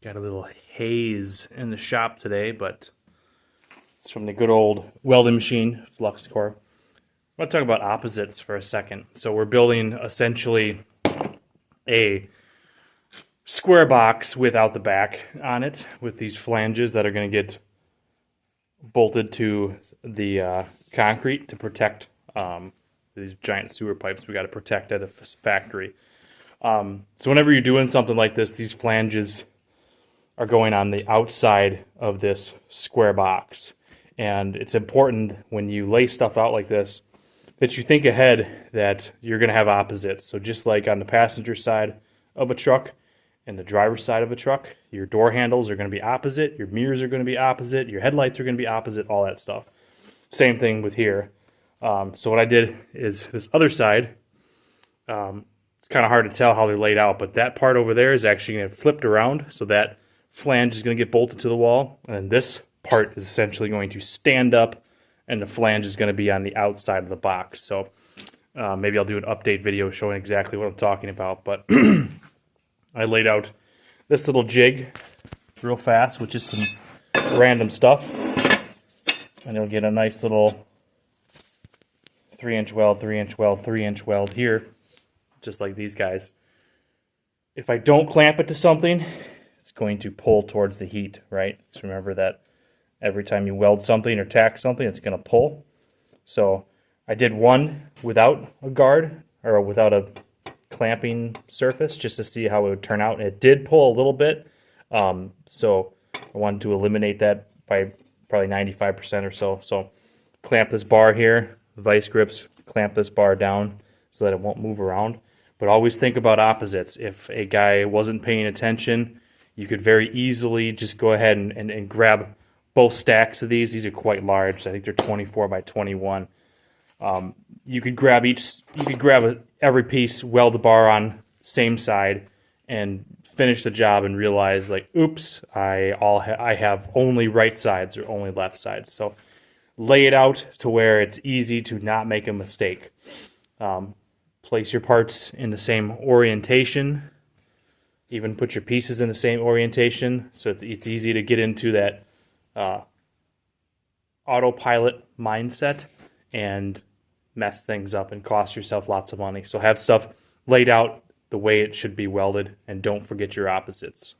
Got a little haze in the shop today, but it's from the good old welding machine, flux core. I want to talk about opposites for a second. So we're building essentially a square box without the back on it, with these flanges that are going to get bolted to the concrete to protect these giant sewer pipes we got to protect at a factory. So whenever you're doing something like this, these flanges are going on the outside of this square box. And it's important when you lay stuff out like this that you think ahead that you're going to have opposites. So just like on the passenger side of a truck and the driver's side of a truck, your door handles are going to be opposite, your mirrors are going to be opposite, your headlights are going to be opposite, all that stuff. Same thing with here. So what I did is this other side, it's kind of hard to tell how they're laid out, but that part over there is actually going to get flipped around, so that flange is going to get bolted to the wall, and this part is essentially going to stand up, and the flange is going to be on the outside of the box. So maybe I'll do an update video showing exactly what I'm talking about, but I laid out this little jig real fast with just some random stuff, and you'll get a nice little 3-inch weld, 3-inch weld, 3-inch weld here, just like these guys. If I don't clamp it to something, it's going to pull towards the heat, right? So remember that every time you weld something or tack something, it's going to pull. So I did one without a guard or without a clamping surface just to see how it would turn out. It did pull a little bit, so I wanted to eliminate that by probably 95% or so. So clamp this bar here, vice grips, clamp this bar down so that it won't move around. But always think about opposites. If a guy wasn't paying attention, you could very easily just go ahead and grab both stacks of these. These are quite large. I think they're 24 by 21. You could grab every piece, weld the bar on same side, and finish the job and realize, like, oops, I have only right sides or only left sides. So lay it out to where it's easy to not make a mistake. Place your parts in the same orientation. Even put your pieces in the same orientation, so it's easy to get into that autopilot mindset and mess things up and cost yourself lots of money. So have stuff laid out the way it should be welded, and don't forget your opposites.